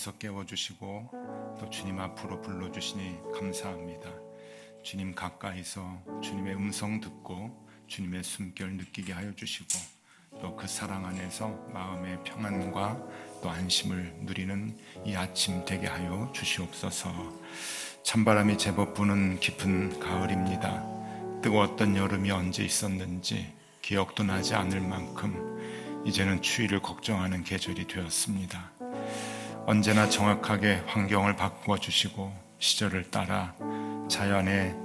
잠에서 깨워주시고 또 주님 앞으로 불러주시니 감사합니다. 주님 가까이서 주님의 음성 듣고 주님의 숨결 느끼게 하여 주시고 또 그 사랑 안에서 마음의 평안과 또 안심을 누리는 이 아침 되게 하여 주시옵소서. 찬바람이 제법 부는 깊은 가을입니다. 뜨거웠던 여름이 언제 있었는지 기억도 나지 않을 만큼 이제는 추위를 걱정하는 계절이 되었습니다. 언제나 정확하게 환경을 바꾸어 주시고 시절을 따라 자연의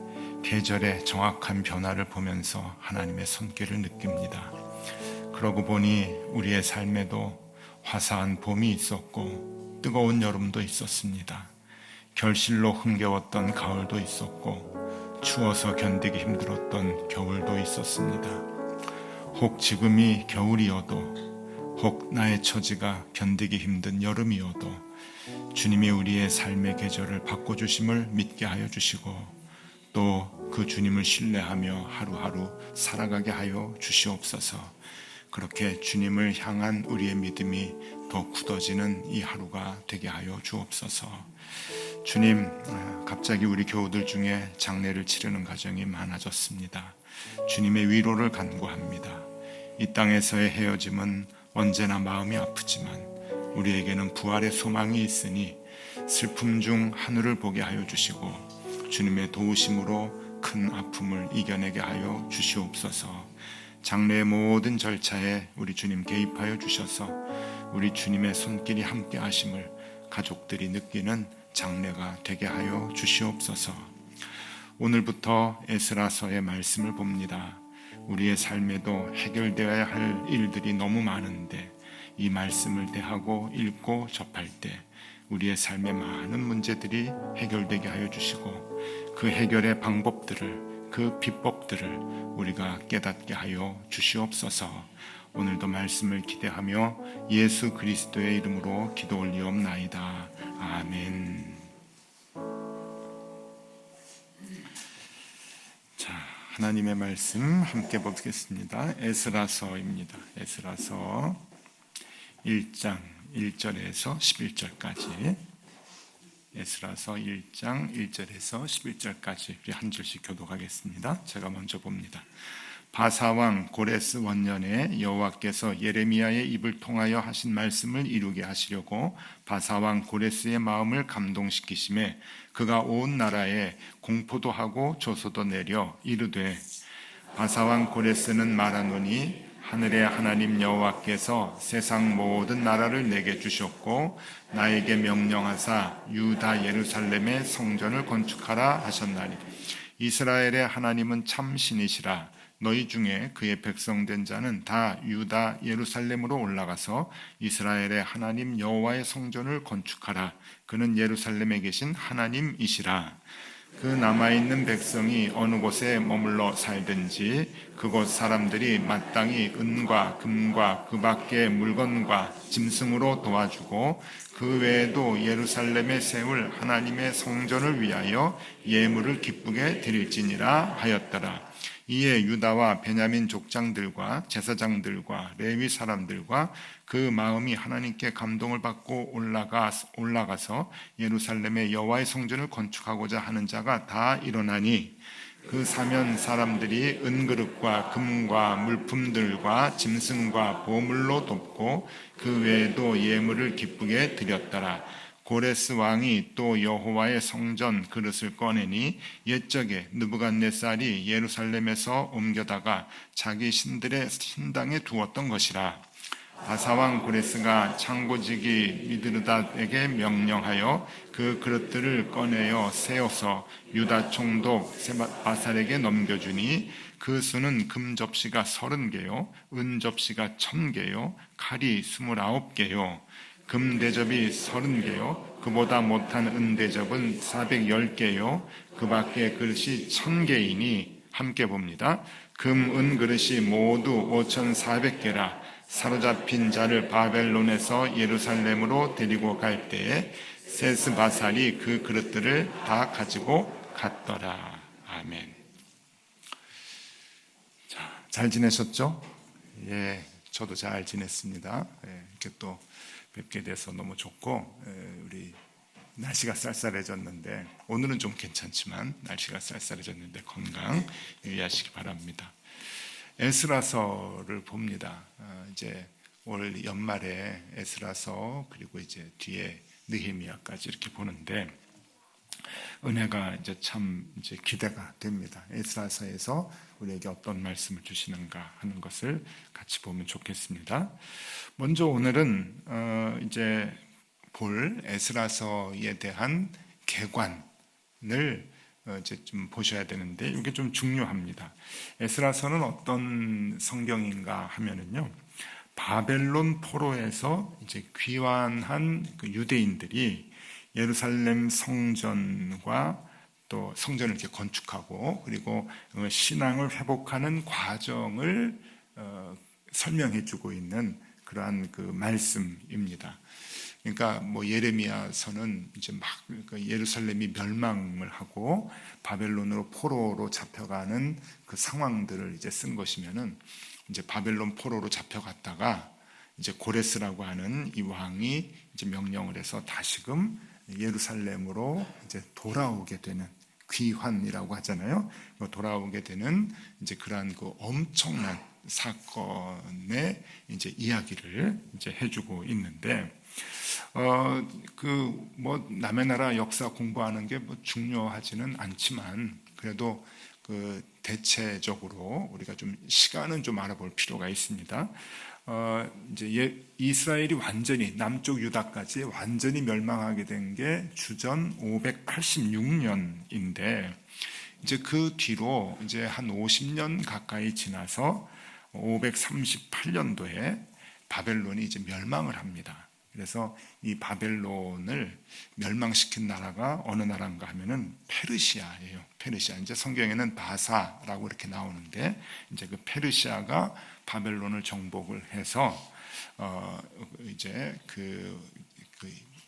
계절의 정확한 변화를 보면서 하나님의 손길을 느낍니다. 그러고 보니 우리의 삶에도 화사한 봄이 있었고 뜨거운 여름도 있었습니다. 결실로 흥겨웠던 가을도 있었고 추워서 견디기 힘들었던 겨울도 있었습니다. 혹 지금이 겨울이어도 혹 나의 처지가 견디기 힘든 여름이어도 주님이 우리의 삶의 계절을 바꿔주심을 믿게 하여 주시고 또 그 주님을 신뢰하며 하루하루 살아가게 하여 주시옵소서. 그렇게 주님을 향한 우리의 믿음이 더 굳어지는 이 하루가 되게 하여 주옵소서. 주님, 갑자기 우리 교우들 중에 장례를 치르는 가정이 많아졌습니다. 주님의 위로를 간구합니다. 이 땅에서의 헤어짐은 언제나 마음이 아프지만 우리에게는 부활의 소망이 있으니 슬픔 중 하늘을 보게 하여 주시고 주님의 도우심으로 큰 아픔을 이겨내게 하여 주시옵소서. 장래의 모든 절차에 우리 주님 개입하여 주셔서 우리 주님의 손길이 함께 하심을 가족들이 느끼는 장래가 되게 하여 주시옵소서. 오늘부터 에스라서의 말씀을 봅니다. 우리의 삶에도 해결되어야 할 일들이 너무 많은데 이 말씀을 대하고 읽고 접할 때 우리의 삶의 많은 문제들이 해결되게 하여 주시고 그 해결의 방법들을, 그 비법들을 우리가 깨닫게 하여 주시옵소서. 오늘도 말씀을 기대하며 예수 그리스도의 이름으로 기도 올리옵나이다. 아멘. 자, 하나님의 말씀 함께 보겠습니다. 에스라서입니다. 에스라서 1장 1절에서 11절까지 에스라서 1장 1절에서 11절까지 우리 한 절씩 교독하겠습니다. 제가 먼저 봅니다. 바사왕 고레스 원년에 여호와께서 예레미야의 입을 통하여 하신 말씀을 이루게 하시려고 바사왕 고레스의 마음을 감동시키심에 그가 온 나라에 공포도 하고 조소도 내려 이르되 바사왕 고레스는 말하노니 하늘의 하나님 여호와께서 세상 모든 나라를 내게 주셨고 나에게 명령하사 유다 예루살렘의 성전을 건축하라 하셨나니 이스라엘의 하나님은 참 신이시라. 너희 중에 그의 백성된 자는 다 유다 예루살렘으로 올라가서 이스라엘의 하나님 여호와의 성전을 건축하라. 그는 예루살렘에 계신 하나님이시라. 그 남아있는 백성이 어느 곳에 머물러 살든지 그곳 사람들이 마땅히 은과 금과 그 밖의 물건과 짐승으로 도와주고 그 외에도 예루살렘에 세울 하나님의 성전을 위하여 예물을 기쁘게 드릴지니라 하였더라. 이에 유다와 베냐민 족장들과 제사장들과 레위 사람들과 그 마음이 하나님께 감동을 받고 올라가서 예루살렘의 여호와의 성전을 건축하고자 하는 자가 다 일어나니 그 사면 사람들이 은그릇과 금과 물품들과 짐승과 보물로 돕고 그 외에도 예물을 기쁘게 드렸더라. 고레스 왕이 또 여호와의 성전 그릇을 꺼내니 옛적에 느부갓네살이 예루살렘에서 옮겨다가 자기 신들의 신당에 두었던 것이라. 바사왕 고레스가 창고지기 미드르닷에게 명령하여 그 그릇들을 꺼내어 세워서 유다 총독 바살에게 넘겨주니 그 수는 금 접시가 30개요 은 접시가 1000개요 칼이 29개요 금 대접이 30개요 그보다 못한 은 대접은 410개요 그 밖에 그릇이 1000개이니 함께 봅니다. 금, 은 그릇이 모두 5400개라. 사로잡힌 자를 바벨론에서 예루살렘으로 데리고 갈 때에 세스바살이 그 그릇들을 다 가지고 갔더라. 아멘. 자, 잘 지내셨죠? 예, 저도 잘 지냈습니다. 예, 이렇게 또 뵙게 돼서 너무 좋고, 우리 날씨가 쌀쌀해졌는데, 오늘은 좀 괜찮지만 날씨가 쌀쌀해졌는데 건강 유의하시기 바랍니다. 에스라서를 봅니다. 이제 올 연말에 에스라서, 그리고 이제 뒤에 느헤미야까지 이렇게 보는데, 은혜가 이제 참 이제 기대가 됩니다. 에스라서에서 우리에게 어떤 말씀을 주시는가 하는 것을 같이 보면 좋겠습니다. 먼저 오늘은 이제 볼 에스라서에 대한 개관을 이제 좀 보셔야 되는데, 이게 좀 중요합니다. 에스라서는 어떤 성경인가 하면은요, 바벨론 포로에서 이제 귀환한 그 유대인들이 예루살렘 성전과 또 성전을 이렇게 건축하고, 그리고 신앙을 회복하는 과정을 설명해주고 있는 그러한 그 말씀입니다. 그러니까 뭐 예레미야서는 이제 막 예루살렘이 멸망을 하고 바벨론으로 포로로 잡혀가는 그 상황들을 이제 쓴 것이면은, 이제 바벨론 포로로 잡혀갔다가 이제 고레스라고 하는 이 왕이 이제 명령을 해서 다시금 예루살렘으로 이제 돌아오게 되는, 귀환이라고 하잖아요. 돌아오게 되는 이제 그러한 그 엄청난 사건의 이제 이야기를 이제 해주고 있는데, 그 뭐 남의 나라 역사 공부하는 게 뭐 중요하지는 않지만, 그래도 그 대체적으로 우리가 좀 시간은 좀 알아볼 필요가 있습니다. 이제 이스라엘이 완전히 남쪽 유다까지 완전히 멸망하게 된 게 주전 586년인데, 이제 그 뒤로 이제 한 50년 가까이 지나서 538년도에 바벨론이 이제 멸망을 합니다. 그래서 이 바벨론을 멸망시킨 나라가 어느 나라인가 하면은 페르시아예요. 페르시아. 이제 성경에는 바사라고 이렇게 나오는데, 이제 그 페르시아가 바벨론을 정복을 해서 이제 그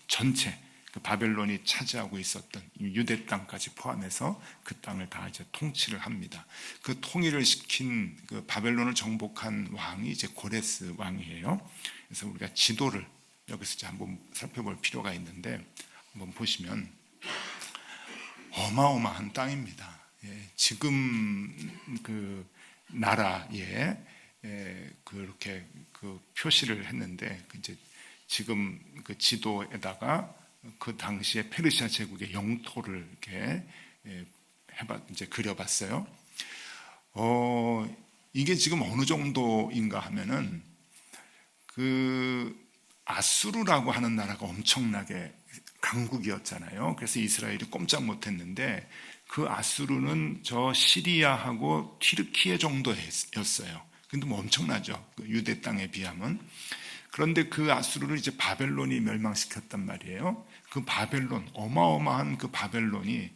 전체 그 바벨론이 차지하고 있었던 유대 땅까지 포함해서 그 땅을 다 이제 통치를 합니다. 그 통일을 시킨 그 바벨론을 정복한 왕이 이제 고레스 왕이에요. 그래서 우리가 지도를 여기서 이제 한번 살펴볼 필요가 있는데, 한번 보시면 어마어마한 땅입니다. 지금 그 나라에 그렇게 그 표시를 했는데, 이제 지금 그 지도에다가 그 당시에 페르시아 제국의 영토를 이렇게 이제 그려봤어요. 이게 지금 어느 정도인가 하면은, 그 아수르라고 하는 나라가 엄청나게 강국이었잖아요. 그래서 이스라엘이 꼼짝 못했는데, 그 아수르는 저 시리아하고 튀르키예 정도였어요. 근데 뭐 엄청나죠, 그 유대 땅에 비하면. 그런데 그 아수르를 이제 바벨론이 멸망시켰단 말이에요. 그 바벨론, 어마어마한 그 바벨론이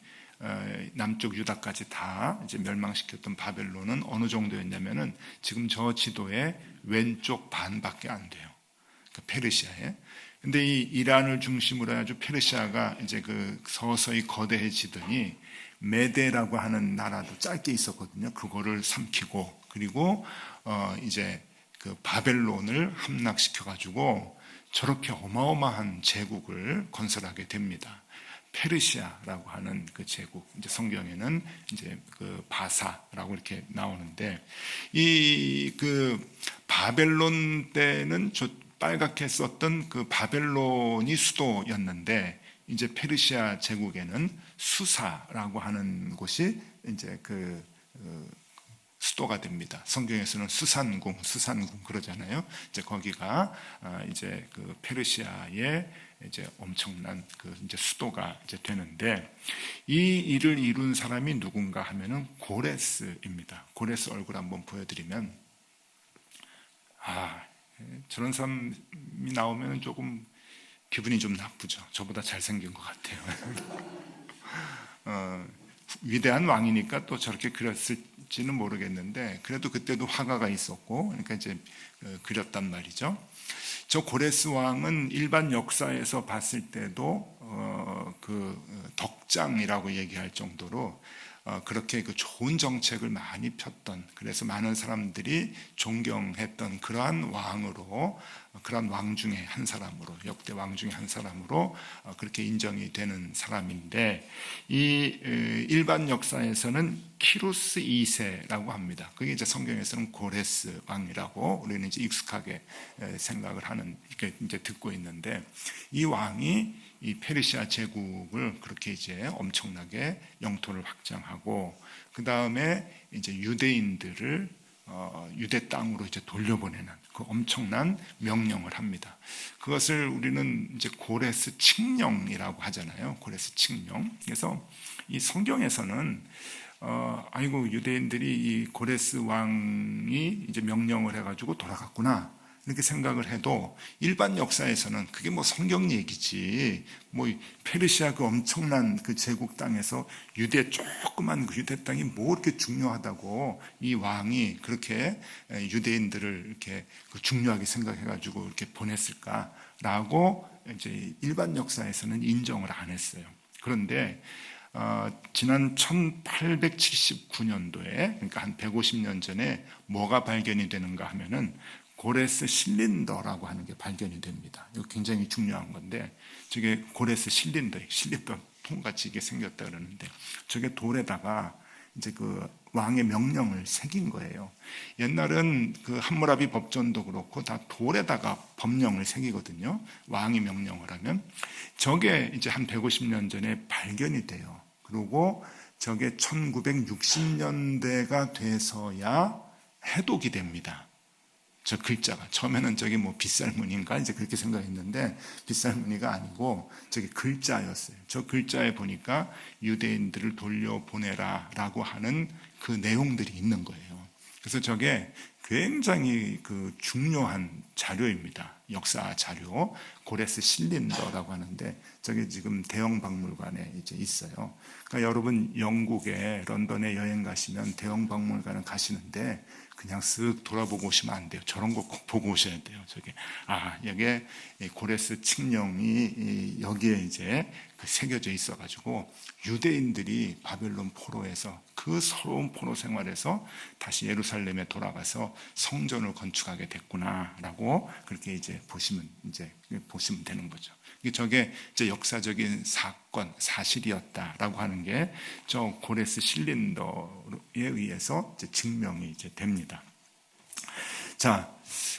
남쪽 유다까지 다 이제 멸망시켰던 바벨론은 어느 정도였냐면은, 지금 저 지도의 왼쪽 반밖에 안 돼요. 그 페르시아에. 근데 이 이란을 중심으로 해가지고 페르시아가 이제 그 서서히 거대해지더니, 메데라고 하는 나라도 짧게 있었거든요. 그거를 삼키고, 그리고 이제 그 바벨론을 함락시켜가지고 저렇게 어마어마한 제국을 건설하게 됩니다. 페르시아라고 하는 그 제국, 이제 성경에는 이제 그 바사라고 이렇게 나오는데, 이 그 바벨론 때는 저 빨갛게 썼던 그 바벨론이 수도였는데, 이제 페르시아 제국에는 수사라고 하는 곳이 이제 그 수도가 됩니다. 성경에서는 수산궁 그러잖아요. 이제 거기가 이제 그 페르시아의 이제 엄청난 그 이제 수도가 이제 되는데, 이 일을 이룬 사람이 누군가 하면은 고레스입니다. 고레스 얼굴 한번 보여드리면, 저런 사람이 나오면 조금 기분이 좀 나쁘죠. 저보다 잘생긴 것 같아요. 위대한 왕이니까 또 저렇게 그렸을지는 모르겠는데, 그래도 그때도 화가가 있었고, 그러니까 이제 그렸단 말이죠. 저 고레스 왕은 일반 역사에서 봤을 때도 그 덕장이라고 얘기할 정도로 그렇게 그 좋은 정책을 많이 폈던, 그래서 많은 사람들이 존경했던 그러한 왕으로, 그러한 왕 중에 한 사람으로, 역대 왕 중에 한 사람으로 그렇게 인정이 되는 사람인데, 이 일반 역사에서는 키루스 2세라고 합니다. 그게 이제 성경에서는 고레스 왕이라고 우리는 이제 익숙하게 생각을 하는, 이렇게 이제 듣고 있는데, 이 왕이 이 페르시아 제국을 그렇게 이제 엄청나게 영토를 확장하고, 그 다음에 이제 유대인들을 유대 땅으로 이제 돌려보내는 그 엄청난 명령을 합니다. 그것을 우리는 이제 고레스 칙령이라고 하잖아요. 고레스 칙령. 그래서 이 성경에서는 아이고 유대인들이 이 고레스 왕이 이제 명령을 해가지고 돌아갔구나, 이렇게 생각을 해도 일반 역사에서는 그게 뭐 성경 얘기지, 뭐 페르시아 그 엄청난 그 제국 땅에서 유대 조그만 그 유대 땅이 뭐 이렇게 중요하다고 이 왕이 그렇게 유대인들을 이렇게 중요하게 생각해가지고 이렇게 보냈을까라고 이제 일반 역사에서는 인정을 안 했어요. 그런데 지난 1879년도에, 그러니까 한 150년 전에 뭐가 발견이 되는가 하면은 고레스 실린더라고 하는 게 발견이 됩니다. 이거 굉장히 중요한 건데, 저게 고레스 실린더 통같이 이게 생겼다 그러는데, 저게 돌에다가 이제 그 왕의 명령을 새긴 거예요. 옛날은 그 함무라비 법전도 그렇고 다 돌에다가 법령을 새기거든요. 왕이 명령을 하면. 저게 이제 한 150년 전에 발견이 돼요. 그리고 저게 1960년대가 돼서야 해독이 됩니다. 저 글자가 처음에는 저게 뭐 빗살무늬인가 이제 그렇게 생각했는데, 빗살무늬가 아니고 저게 글자였어요. 저 글자에 보니까 유대인들을 돌려보내라라고 하는 그 내용들이 있는 거예요. 그래서 저게 굉장히 그 중요한 자료입니다. 역사 자료, 고레스 실린더라고 하는데, 저게 지금 대형 박물관에 이제 있어요. 그러니까 여러분 영국에 런던에 여행 가시면 대형 박물관을 가시는데 그냥 쓱 돌아보고 오시면 안 돼요. 저런 거 꼭 보고 오셔야 돼요. 저게 여기에 고레스 칙령이 여기에 이제 그 새겨져 있어가지고 유대인들이 바벨론 포로에서 그 서러운 포로 생활에서 다시 예루살렘에 돌아가서 성전을 건축하게 됐구나라고 그렇게 이제 보시면 되는 거죠. 저게 이제 역사적인 사건, 사실이었다라고 하는 게 저 고레스 실린더에 의해서 이제 증명이 이제 됩니다. 자,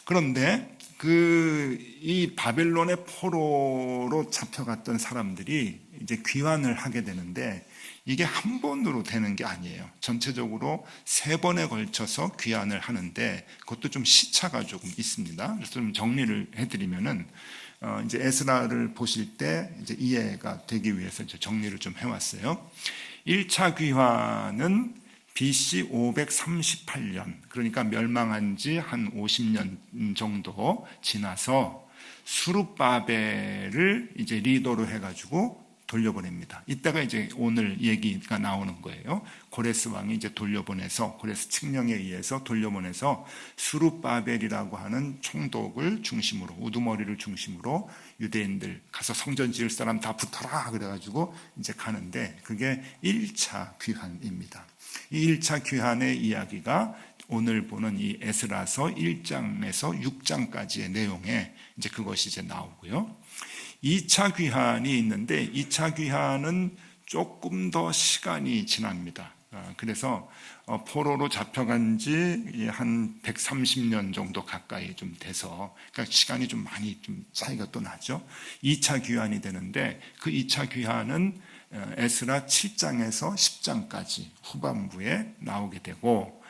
그런데 이 바벨론의 포로로 잡혀갔던 사람들이 이제 귀환을 하게 되는데, 이게 한 번으로 되는 게 아니에요. 전체적으로 3번에 걸쳐서 귀환을 하는데, 그것도 좀 시차가 조금 있습니다. 그래서 좀 정리를 해드리면은, 이제 에스라를 보실 때 이제 이해가 되기 위해서 이제 정리를 좀 해왔어요. 1차 귀환은 BC 538년, 그러니까 멸망한 지 한 50년 정도 지나서 수룹바벨을 이제 리더로 해가지고 돌려보냅니다. 이때가 이제 오늘 얘기가 나오는 거예요. 고레스 왕이 이제 돌려보내서, 고레스 칙령에 의해서 돌려보내서 수룹바벨이라고 하는 총독을 중심으로, 우두머리를 중심으로 유대인들 가서 성전 지을 사람 다 붙어라 그래가지고 이제 가는데, 그게 1차 귀환입니다. 이 1차 귀환의 이야기가 오늘 보는 이 에스라서 1장에서 6장까지의 내용에 이제 그것이 이제 나오고요. 2차 귀환이 있는데, 2차 귀환은 조금 더 시간이 지납니다. 그래서 포로로 잡혀간 지 한 130년 정도 가까이 좀 돼서, 그러니까 시간이 좀 많이 좀 차이가 또 나죠. 2차 귀환이 되는데, 그 2차 귀환은 에스라 7장에서 10장까지 후반부에 나오게 되고,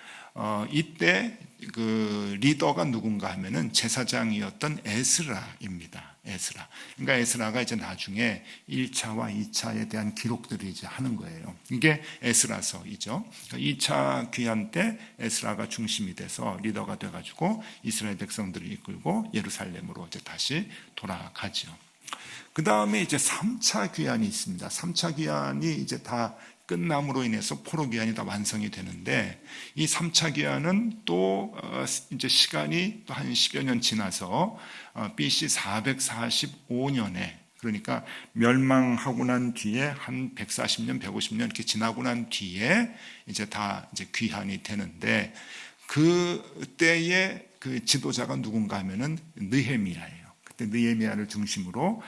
이때 그 리더가 누군가 하면은 제사장이었던 에스라입니다. 에스라. 그러니까 에스라가 이제 나중에 1차와 2차에 대한 기록들을 이제 하는 거예요. 이게 에스라서이죠. 그러니까 2차 귀환 때 에스라가 중심이 돼서 리더가 돼가지고 이스라엘 백성들을 이끌고 예루살렘으로 이제 다시 돌아가죠. 그 다음에 이제 3차 귀환이 있습니다. 3차 귀환이 이제 다 끝남으로 인해서 포로 귀환이 다 완성이 되는데, 이 3차 귀환은 또 이제 시간이 또 한 10여 년 지나서 BC 445년에 그러니까 멸망하고 난 뒤에 한 140년, 150년 이렇게 지나고 난 뒤에 이제 다 이제 귀환이 되는데, 그때의 그 지도자가 누군가 하면은 느헤미야예요. 그때 느헤미야를 중심으로,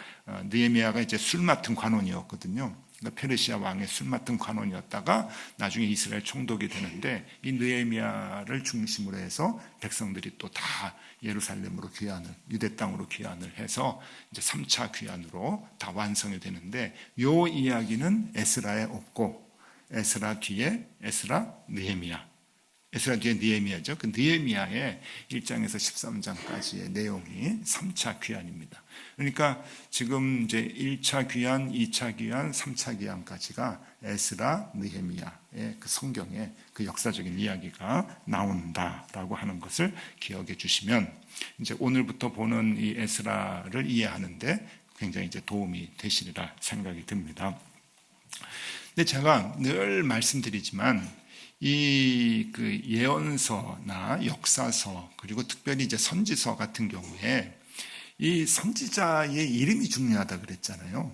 느헤미야가 이제 술 맡은 관원이었거든요. 그러니까 페르시아 왕의 술 맡은 관원이었다가 나중에 이스라엘 총독이 되는데, 이 느헤미야를 중심으로 해서 백성들이 또 다 예루살렘으로 귀환을, 유대 땅으로 귀환을 해서 이제 3차 귀환으로 다 완성이 되는데, 요 이야기는 에스라에 없고, 에스라 뒤에 에스라 느헤미야, 에스라 뒤에 느헤미야죠. 그 느헤미야의 1장에서 13장까지의 내용이 3차 귀환입니다. 그러니까 지금 이제 1차 귀환, 2차 귀환, 3차 귀환까지가 에스라, 느헤미야의 그 성경에 그 역사적인 이야기가 나온다라고 하는 것을 기억해 주시면, 이제 오늘부터 보는 이 에스라를 이해하는데 굉장히 이제 도움이 되시리라 생각이 듭니다. 근데 제가 늘 말씀드리지만, 이 그 예언서나 역사서, 그리고 특별히 이제 선지서 같은 경우에 이 선지자의 이름이 중요하다 그랬잖아요.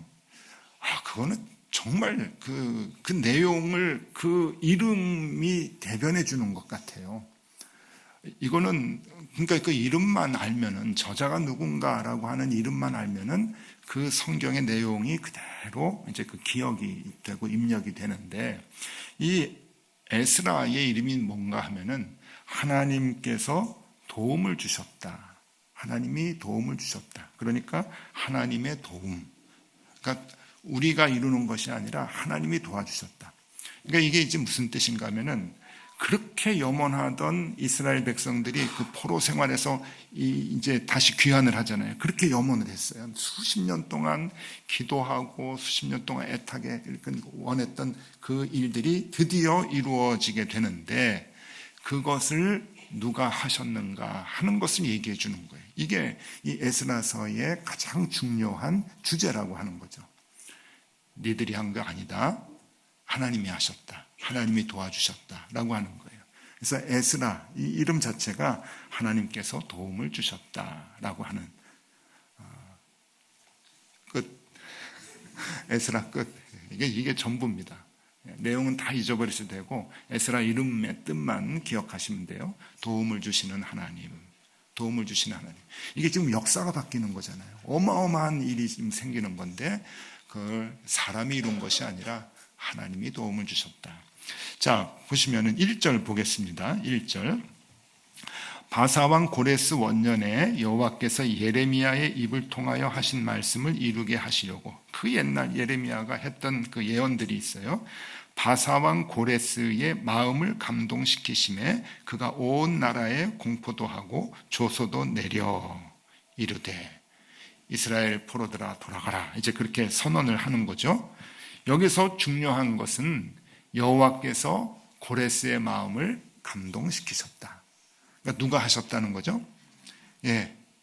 그거는 정말 그 내용을 그 이름이 대변해 주는 것 같아요. 이거는 그러니까 그 이름만 알면은, 저자가 누군가라고 하는 이름만 알면은 그 성경의 내용이 그대로 이제 그 기억이 되고 입력이 되는데, 이 에스라의 이름이 뭔가 하면은 하나님께서 도움을 주셨다. 하나님이 도움을 주셨다. 그러니까 하나님의 도움. 그러니까 우리가 이루는 것이 아니라 하나님이 도와주셨다. 그러니까 이게 이제 무슨 뜻인가 하면은, 그렇게 염원하던 이스라엘 백성들이 그 포로 생활에서 이제 다시 귀환을 하잖아요. 그렇게 염원을 했어요. 수십 년 동안 기도하고 수십 년 동안 애타게 원했던 그 일들이 드디어 이루어지게 되는데, 그것을 누가 하셨는가 하는 것을 얘기해 주는 거예요. 이게 이 에스라서의 가장 중요한 주제라고 하는 거죠. 니들이 한 거 아니다. 하나님이 하셨다. 하나님이 도와주셨다라고 하는 거예요. 그래서 에스라, 이 이름 자체가 하나님께서 도움을 주셨다라고 하는 끝. 에스라 끝. 이게 전부입니다. 내용은 다 잊어버리셔도 되고, 에스라 이름의 뜻만 기억하시면 돼요. 도움을 주시는 하나님. 도움을 주시는 하나님. 이게 지금 역사가 바뀌는 거잖아요. 어마어마한 일이 지금 생기는 건데, 그걸 사람이 이룬 것이 아니라 하나님이 도움을 주셨다. 자, 보시면은 1절 보겠습니다. 1절. 바사왕 고레스 원년에 여호와께서 예레미야의 입을 통하여 하신 말씀을 이루게 하시려고, 그 옛날 예레미야가 했던 그 예언들이 있어요. 바사왕 고레스의 마음을 감동시키심에 그가 온 나라에 공포도 하고 조소도 내려 이르되 이스라엘 포로들아 돌아가라, 이제 그렇게 선언을 하는 거죠. 여기서 중요한 것은 여호와께서 고레스의 마음을 감동시키셨다. 그러니까 누가 하셨다는 거죠?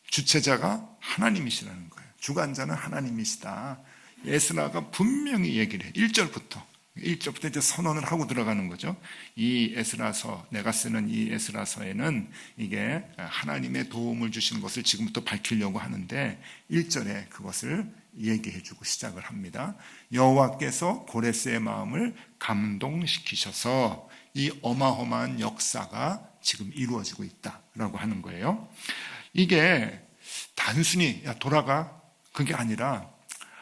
주체자가 하나님이시라는 거예요. 주관자는 하나님이시다. 에스라가 분명히 얘기를 해요. 1절부터 이제 선언을 하고 들어가는 거죠. 이 에스라서, 내가 쓰는 이 에스라서에는 이게 하나님의 도움을 주신 것을 지금부터 밝히려고 하는데, 1절에 그것을 얘기해 주고 시작을 합니다. 여호와께서 고레스의 마음을 감동시키셔서 이 어마어마한 역사가 지금 이루어지고 있다라고 하는 거예요. 이게 단순히 야 돌아가, 그게 아니라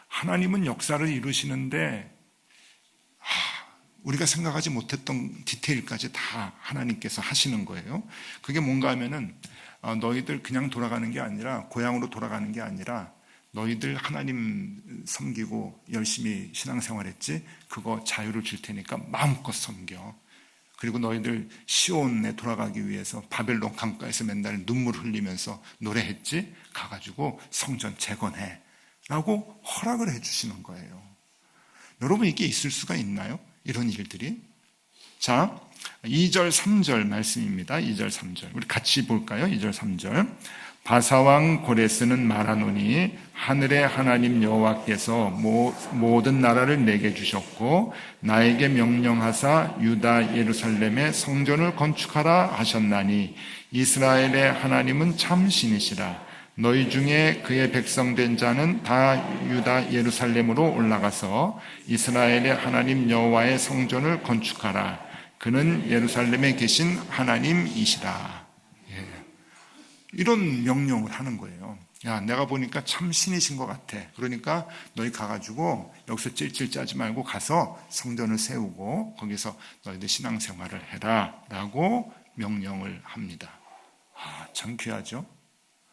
하나님은 역사를 이루시는데 우리가 생각하지 못했던 디테일까지 다 하나님께서 하시는 거예요. 그게 뭔가 하면은 너희들 그냥 돌아가는 게 아니라, 고향으로 돌아가는 게 아니라, 너희들 하나님 섬기고 열심히 신앙생활했지? 그거 자유를 줄 테니까 마음껏 섬겨. 그리고 너희들 시온에 돌아가기 위해서 바벨론 강가에서 맨날 눈물 흘리면서 노래했지? 가가지고 성전 재건해 라고 허락을 해주시는 거예요. 여러분, 이게 있을 수가 있나요? 이런 일들이. 자, 2절 3절 말씀입니다. 2절 3절 우리 같이 볼까요? 2절 3절. 바사왕 고레스는 말하노니 하늘의 하나님 여호와께서 모든 나라를 내게 주셨고 나에게 명령하사 유다 예루살렘에 성전을 건축하라 하셨나니 이스라엘의 하나님은 참 신이시라. 너희 중에 그의 백성 된 자는 다 유다 예루살렘으로 올라가서 이스라엘의 하나님 여호와의 성전을 건축하라. 그는 예루살렘에 계신 하나님이시라. 이런 명령을 하는 거예요. 야, 내가 보니까 참 신이신 것 같아. 그러니까 너희 가가지고 여기서 찔찔 짜지 말고 가서 성전을 세우고 거기서 너희들 신앙생활을 해라 라고 명령을 합니다. 참 귀하죠?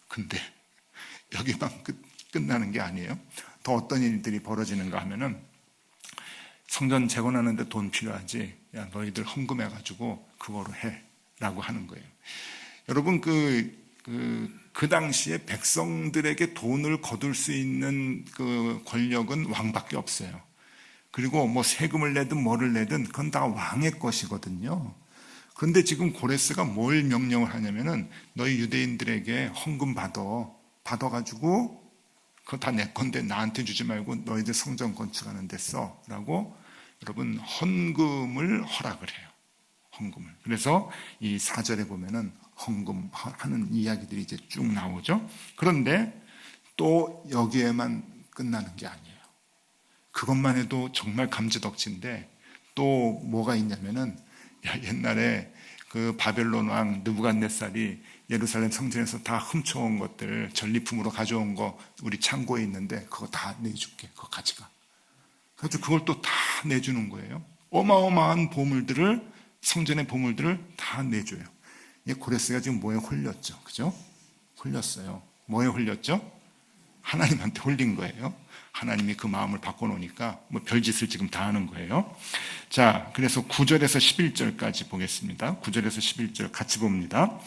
근데 여기만 끝나는 게 아니에요. 더 어떤 일들이 벌어지는가 하면은 성전 재건하는데 돈 필요하지. 야, 너희들 헌금해가지고 그거로 해 라고 하는 거예요. 여러분 그 당시에 백성들에게 돈을 거둘 수 있는 그 권력은 왕밖에 없어요. 그리고 뭐 세금을 내든 뭐를 내든 그건 다 왕의 것이거든요. 그런데 지금 고레스가 뭘 명령을 하냐면은 너희 유대인들에게 헌금 받아가지고 그거 다 내 건데 나한테 주지 말고 너희들 성전 건축하는 데 써라고 여러분 헌금을 허락을 해요. 헌금을. 그래서 이 4절에 보면은 헌금하는 이야기들이 이제 쭉 나오죠. 그런데 또 여기에만 끝나는 게 아니에요. 그것만 해도 정말 감지덕지인데 또 뭐가 있냐면은 옛날에 그 바벨론 왕 느부갓네살이 예루살렘 성전에서 다 훔쳐온 것들 전리품으로 가져온 거 우리 창고에 있는데 그거 다 내줄게. 그거 가져가. 그래서 그걸 또 다 내주는 거예요. 어마어마한 보물들을 성전의 보물들을 다 내줘요. 고레스가 지금 뭐에 홀렸죠? 그죠? 홀렸어요. 뭐에 홀렸죠? 하나님한테 홀린 거예요. 하나님이 그 마음을 바꿔놓으니까 뭐 별짓을 지금 다 하는 거예요. 자, 그래서 9절에서 11절까지 보겠습니다. 9절에서 11절 같이 봅니다.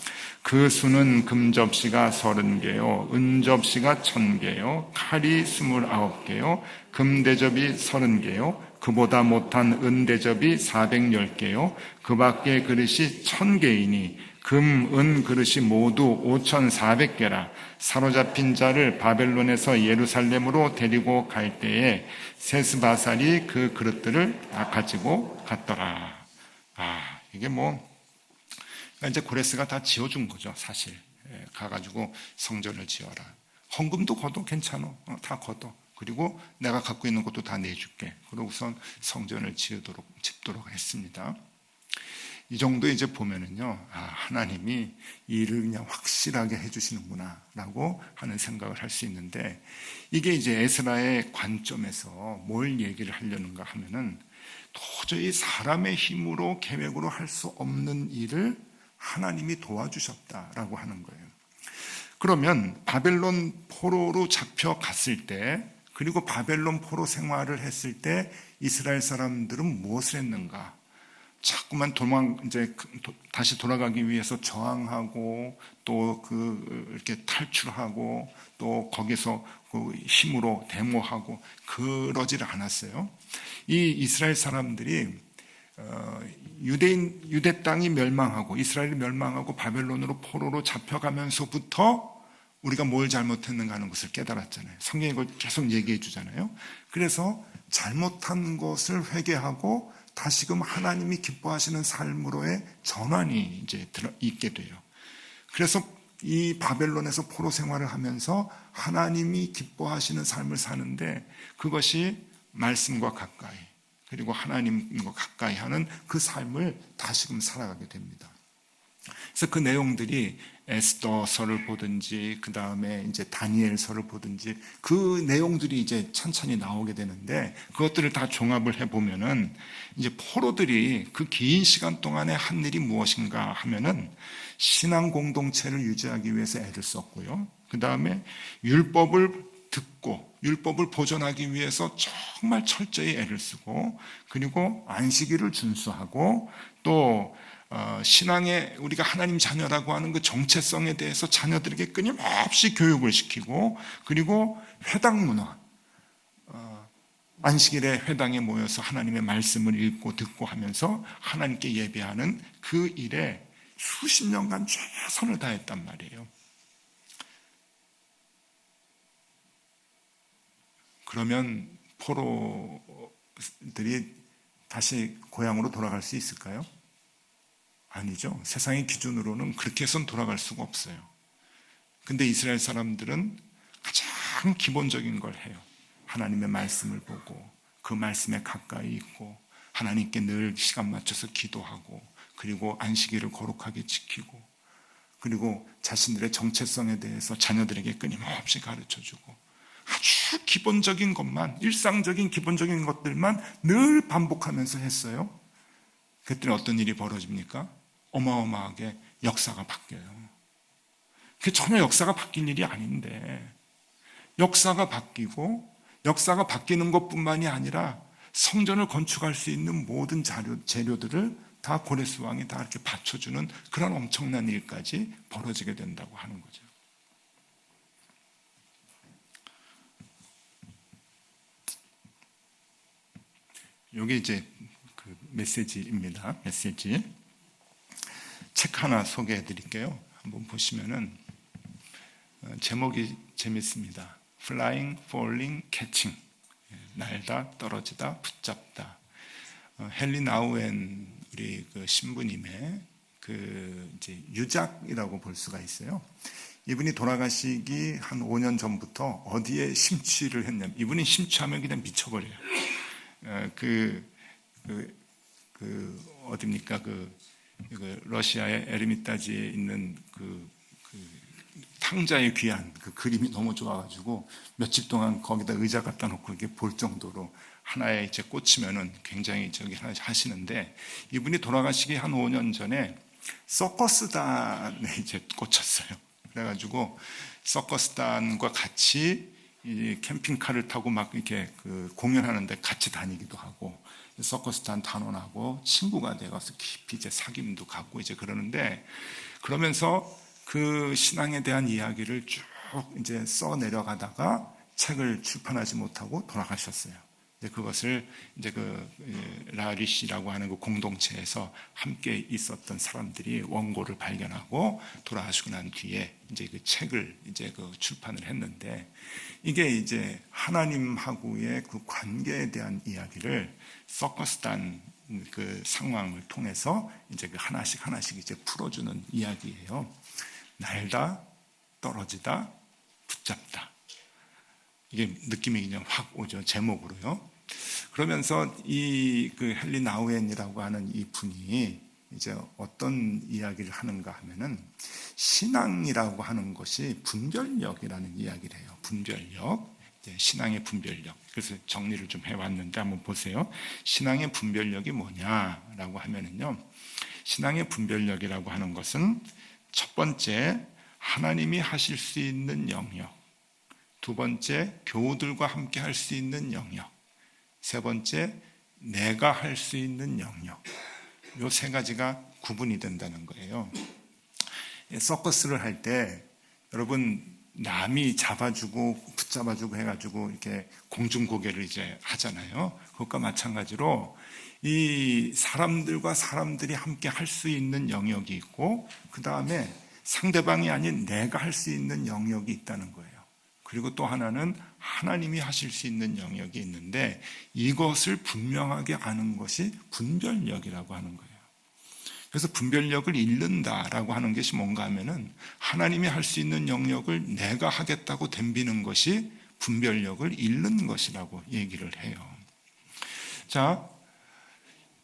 그 수는 금접시가 30개요, 은접시가 1000개요, 칼이 29개요, 금대접이 30개요, 그보다 못한 은대접이 410개요, 그 밖에 그릇이 1000개이니 금, 은 그릇이 모두 5400개라. 사로잡힌 자를 바벨론에서 예루살렘으로 데리고 갈 때에 세스바살이 그 그릇들을 다 가지고 갔더라. 이게 이제 고레스가 다 지어준 거죠, 사실. 가가지고 성전을 지어라. 헌금도 걷어, 괜찮아. 다 걷어. 그리고 내가 갖고 있는 것도 다 내줄게. 그러고선 성전을 짓도록 했습니다. 이 정도 이제 보면은요, 하나님이 이 일을 그냥 확실하게 해주시는구나 라고 하는 생각을 할 수 있는데, 이게 이제 에스라의 관점에서 뭘 얘기를 하려는가 하면은 도저히 사람의 힘으로 계획으로 할 수 없는 일을 하나님이 도와주셨다라고 하는 거예요. 그러면 바벨론 포로로 잡혀갔을 때, 그리고 바벨론 포로 생활을 했을 때 이스라엘 사람들은 무엇을 했는가? 자꾸만 다시 돌아가기 위해서 저항하고 또 이렇게 탈출하고 또 거기서 그 힘으로 데모하고 그러지를 않았어요. 이 이스라엘 사람들이 유대 땅이 멸망하고 이스라엘이 멸망하고 바벨론으로 포로로 잡혀가면서부터 우리가 뭘 잘못했는가 하는 것을 깨달았잖아요. 성경이 이걸 계속 얘기해 주잖아요. 그래서 잘못한 것을 회개하고 다시금 하나님이 기뻐하시는 삶으로의 전환이 이제 있게 돼요. 그래서 이 바벨론에서 포로 생활을 하면서 하나님이 기뻐하시는 삶을 사는데 그것이 말씀과 가까이 그리고 하나님과 가까이 하는 그 삶을 다시금 살아가게 됩니다. 그래서 그 내용들이 에스더서를 보든지 그 다음에 이제 다니엘서를 보든지 그 내용들이 이제 천천히 나오게 되는데 그것들을 다 종합을 해보면은 이제 포로들이 그 긴 시간 동안에 한 일이 무엇인가 하면은 신앙 공동체를 유지하기 위해서 애를 썼고요. 그 다음에 율법을 듣고 율법을 보존하기 위해서 정말 철저히 애를 쓰고 그리고 안식일을 준수하고 또 신앙에 우리가 하나님 자녀라고 하는 그 정체성에 대해서 자녀들에게 끊임없이 교육을 시키고 그리고 회당 문화 안식일에 회당에 모여서 하나님의 말씀을 읽고 듣고 하면서 하나님께 예배하는 그 일에 수십 년간 최선을 다했단 말이에요. 그러면 포로들이 다시 고향으로 돌아갈 수 있을까요? 아니죠. 세상의 기준으로는 그렇게 해서는 돌아갈 수가 없어요. 근데 이스라엘 사람들은 가장 기본적인 걸 해요. 하나님의 말씀을 보고 그 말씀에 가까이 있고 하나님께 늘 시간 맞춰서 기도하고 그리고 안식일을 거룩하게 지키고 그리고 자신들의 정체성에 대해서 자녀들에게 끊임없이 가르쳐주고 아주 기본적인 것만, 일상적인 기본적인 것들만 늘 반복하면서 했어요. 그랬더니 어떤 일이 벌어집니까? 어마어마하게 역사가 바뀌어요. 그게 전혀 역사가 바뀔 일이 아닌데 역사가 바뀌고 역사가 바뀌는 것뿐만이 아니라 성전을 건축할 수 있는 모든 재료들을 다 고레스 왕이 다 이렇게 받쳐주는 그런 엄청난 일까지 벌어지게 된다고 하는 거죠. 이게 이제 그 메시지입니다. 메시지. 책 하나 소개해 드릴게요. 한번 보시면은 제목이 재밌습니다. Flying, Falling, Catching. 날다, 떨어지다, 붙잡다. 헨리 나우엔 우리 그 신부님의 그 이제 유작이라고 볼 수가 있어요. 이분이 돌아가시기 한 5년 전부터 어디에 심취를 했냐면 이분이 심취하면 그냥 미쳐버려요. 어딥니까 그 러시아의 에르미타지에 있는 그 탕자의 귀한 그 그림이 너무 좋아가지고 며칠 동안 거기다 의자 갖다 놓고 이렇게 볼 정도로 하나에 이제 꽂히면은 굉장히 저기 하시는데 이분이 돌아가시기 한 5년 전에 서커스단에 이제 꽂혔어요. 그래가지고 서커스단과 같이 이 캠핑카를 타고 막 이렇게 그 공연하는데 같이 다니기도 하고 서커스단 단원하고 친구가 돼가서 깊이 이제 사귐도 갖고 이제 그러는데 그러면서 그 신앙에 대한 이야기를 쭉 이제 써 내려가다가 책을 출판하지 못하고 돌아가셨어요. 그것을 이제 그 라리시라고 하는 그 공동체에서 함께 있었던 사람들이 원고를 발견하고 돌아가시고 난 뒤에 이제 그 책을 이제 그 출판을 했는데 이게 이제 하나님하고의 그 관계에 대한 이야기를 서커스단 그 상황을 통해서 이제 그 하나씩 이제 풀어주는 이야기예요. 날다, 떨어지다, 붙잡다. 이게 느낌이 그냥 확 오죠. 제목으로요. 그러면서 이 그 헨리 나우엔이라고 하는 이 분이 이제 어떤 이야기를 하는가 하면은 신앙이라고 하는 것이 분별력이라는 이야기를 해요. 분별력. 신앙의 분별력. 그래서 정리를 좀 해왔는데 한번 보세요. 신앙의 분별력이 뭐냐라고 하면은요. 신앙의 분별력이라고 하는 것은 첫 번째, 하나님이 하실 수 있는 영역. 두 번째, 교우들과 함께 할 수 있는 영역. 세 번째, 내가 할 수 있는 영역. 이 세 가지가 구분이 된다는 거예요. 서커스를 할 때 여러분 남이 잡아주고 붙잡아주고 해가지고 이렇게 공중고개를 이제 하잖아요. 그것과 마찬가지로 이 사람들과 사람들이 함께 할 수 있는 영역이 있고 그 다음에 상대방이 아닌 내가 할 수 있는 영역이 있다는 거예요. 그리고 또 하나는 하나님이 하실 수 있는 영역이 있는데 이것을 분명하게 아는 것이 분별력이라고 하는 거예요. 그래서 분별력을 잃는다라고 하는 것이 뭔가 하면은 하나님이 할 수 있는 영역을 내가 하겠다고 덤비는 것이 분별력을 잃는 것이라고 얘기를 해요. 자,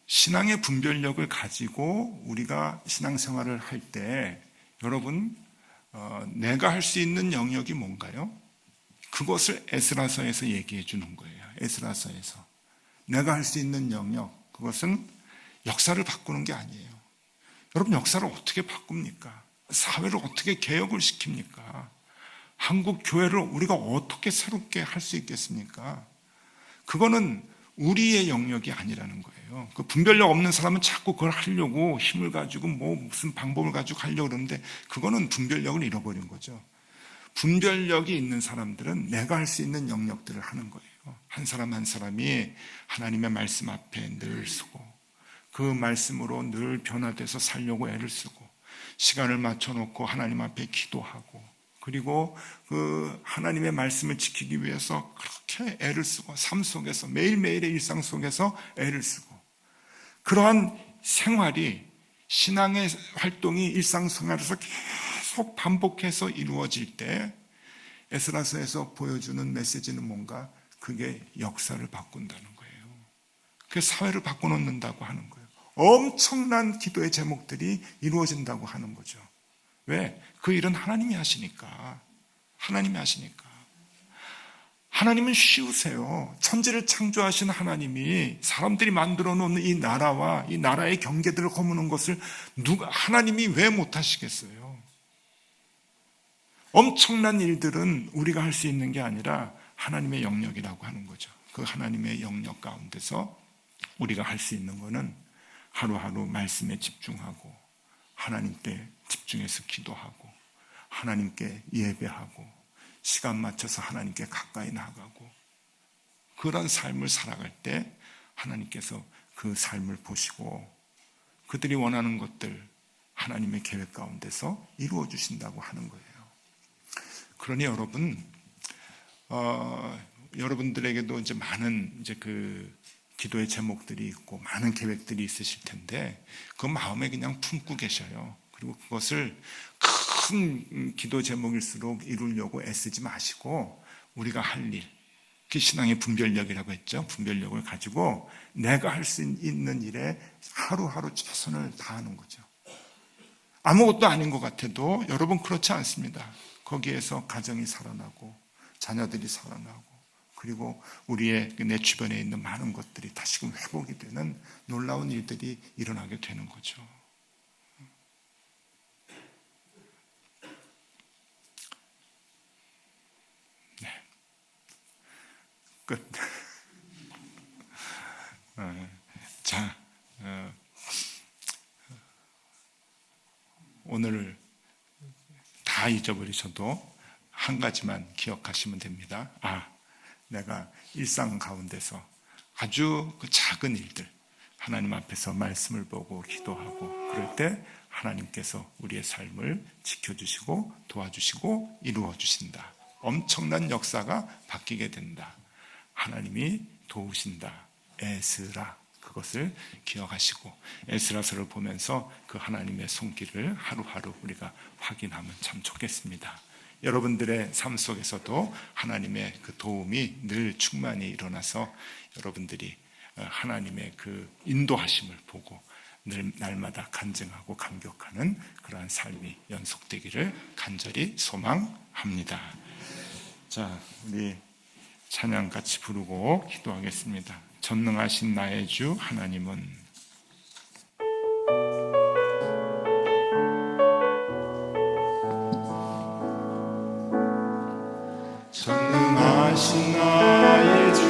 신앙의 분별력을 가지고 우리가 신앙생활을 할 때 여러분 내가 할 수 있는 영역이 뭔가요? 그것을 에스라서에서 얘기해 주는 거예요. 에스라서에서 내가 할 수 있는 영역, 그것은 역사를 바꾸는 게 아니에요. 여러분 역사를 어떻게 바꿉니까? 사회를 어떻게 개혁을 시킵니까? 한국 교회를 우리가 어떻게 새롭게 할 수 있겠습니까? 그거는 우리의 영역이 아니라는 거예요. 그 분별력 없는 사람은 자꾸 그걸 하려고 힘을 가지고 뭐 무슨 방법을 가지고 하려고 그러는데 그거는 분별력을 잃어버린 거죠. 분별력이 있는 사람들은 내가 할 수 있는 영역들을 하는 거예요. 한 사람 한 사람이 하나님의 말씀 앞에 늘 서고 그 말씀으로 늘 변화돼서 살려고 애를 쓰고 시간을 맞춰놓고 하나님 앞에 기도하고 그리고 그 하나님의 말씀을 지키기 위해서 그렇게 애를 쓰고 삶 속에서 매일매일의 일상 속에서 애를 쓰고 그러한 생활이 신앙의 활동이 일상생활에서 계속 반복해서 이루어질 때 에스라서에서 보여주는 메시지는 뭔가? 그게 역사를 바꾼다는 거예요. 그게 사회를 바꿔놓는다고 하는 거예요. 엄청난 기도의 제목들이 이루어진다고 하는 거죠. 왜? 그 일은 하나님이 하시니까. 하나님이 하시니까. 하나님은 쉬우세요. 천지를 창조하신 하나님이 사람들이 만들어 놓은 이 나라와 이 나라의 경계들을 허무는 것을 하나님이 왜 못하시겠어요? 엄청난 일들은 우리가 할 수 있는 게 아니라 하나님의 영역이라고 하는 거죠. 그 하나님의 영역 가운데서 우리가 할 수 있는 거는 하루하루 말씀에 집중하고 하나님께 집중해서 기도하고 하나님께 예배하고 시간 맞춰서 하나님께 가까이 나가고 그런 삶을 살아갈 때 하나님께서 그 삶을 보시고 그들이 원하는 것들 하나님의 계획 가운데서 이루어 주신다고 하는 거예요. 그러니 여러분, 여러분들에게도 이제 많은 이제 그 기도의 제목들이 있고 많은 계획들이 있으실 텐데 그 마음에 그냥 품고 계셔요. 그리고 그것을 큰 기도 제목일수록 이루려고 애쓰지 마시고 우리가 할 일, 그 신앙의 분별력이라고 했죠. 분별력을 가지고 내가 할 수 있는 일에 하루하루 최선을 다하는 거죠. 아무것도 아닌 것 같아도 여러분 그렇지 않습니다. 거기에서 가정이 살아나고 자녀들이 살아나고 그리고 우리의 내 주변에 있는 많은 것들이 다시금 회복이 되는 놀라운 일들이 일어나게 되는 거죠. 네. 끝. 자, 오늘 다 잊어버리셔도 한 가지만 기억하시면 됩니다. 내가 일상 가운데서 아주 그 작은 일들 하나님 앞에서 말씀을 보고 기도하고 그럴 때 하나님께서 우리의 삶을 지켜주시고 도와주시고 이루어 주신다. 엄청난 역사가 바뀌게 된다. 하나님이 도우신다. 에스라, 그것을 기억하시고 에스라서를 보면서 그 하나님의 손길을 하루하루 우리가 확인하면 참 좋겠습니다. 여러분들의 삶 속에서도 하나님의 그 도움이 늘 충만히 일어나서 여러분들이 하나님의 그 인도하심을 보고 늘 날마다 간증하고 감격하는 그러한 삶이 연속되기를 간절히 소망합니다. 자, 우리 찬양 같이 부르고 기도하겠습니다. 전능하신 나의 주 하나님은 전능하신 나의 주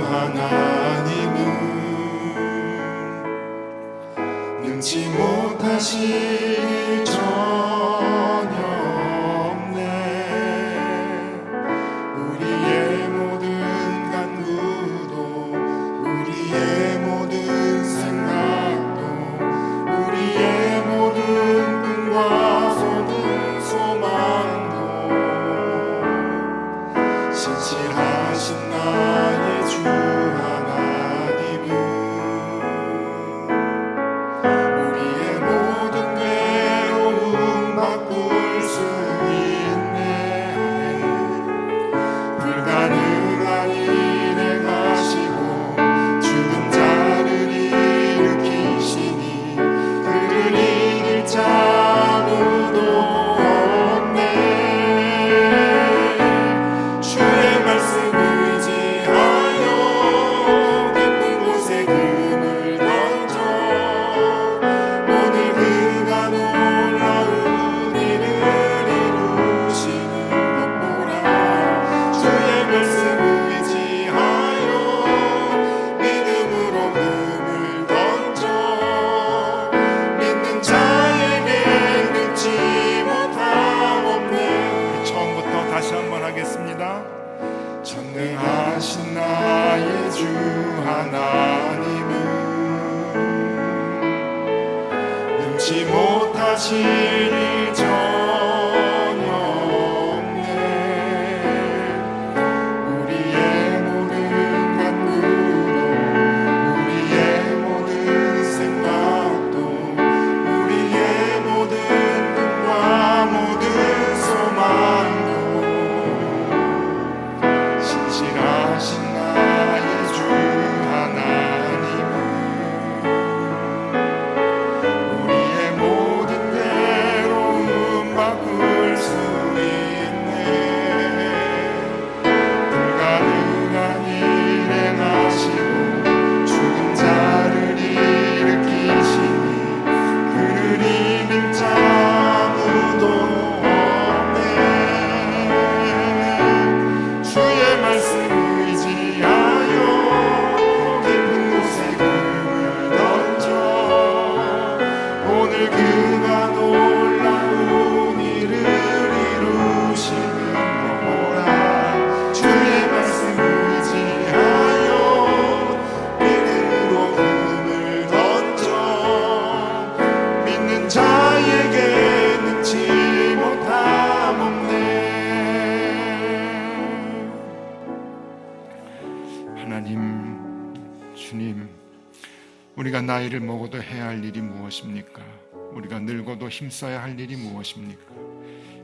하나님은 능치 못하실 일 전혀 없네. 우리의 모든 간구도 우리의 모든 생각도 우리의 모든 꿈과 소망도 신실하신 나의 주 하나님은 우리의 모든 괴로움 바꿀 수 있네. 불가능한 일 행하시고 죽은 자를 일으키시니 그를 이길 자 아무도 없네. 주의 말씀 의지하여 깊은 곳에 금을 던져 오늘 그가 놀라운 일을 이루시는 것 보라. 주의 말씀 의지하여 믿음으로 금을 던져 믿는 자에게 능치 못함 없네. 처음부터 다시 한번 하겠습니다. 전능하신 나의 주 하나님은 능치 못하실 일 전혀 없네. 우리의 모든 간구도 우리의 모든 생각도 우리의 모든 꿈과 모든 우리가 나이를 먹어도 해야 할 일이 무엇입니까? 우리가 늙어도 힘써야 할 일이 무엇입니까?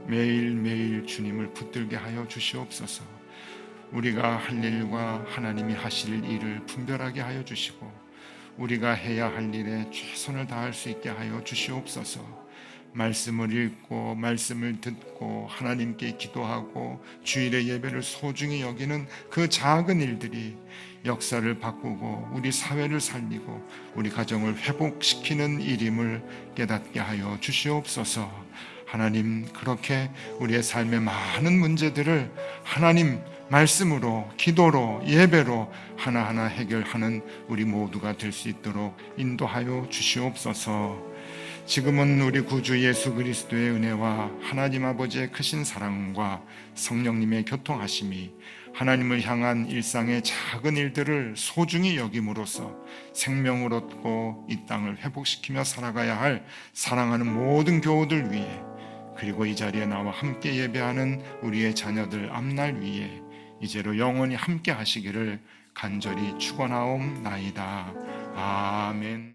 매일매일 주님을 붙들게 하여 주시옵소서. 우리가 할 일과 하나님이 하실 일을 분별하게 하여 주시고 우리가 해야 할 일에 최선을 다할 수 있게 하여 주시옵소서. 말씀을 읽고 말씀을 듣고 하나님께 기도하고 주일의 예배를 소중히 여기는 그 작은 일들이 역사를 바꾸고 우리 사회를 살리고 우리 가정을 회복시키는 일임을 깨닫게 하여 주시옵소서. 하나님, 그렇게 우리의 삶의 많은 문제들을 하나님 말씀으로, 기도로, 예배로 하나하나 해결하는 우리 모두가 될 수 있도록 인도하여 주시옵소서. 지금은 우리 구주 예수 그리스도의 은혜와 하나님 아버지의 크신 사랑과 성령님의 교통하심이 하나님을 향한 일상의 작은 일들을 소중히 여김으로써 생명을 얻고 이 땅을 회복시키며 살아가야 할 사랑하는 모든 교우들 위해, 그리고 이 자리에 나와 함께 예배하는 우리의 자녀들 앞날 위에 이제로 영원히 함께 하시기를 간절히 축원하옵나이다. 아멘.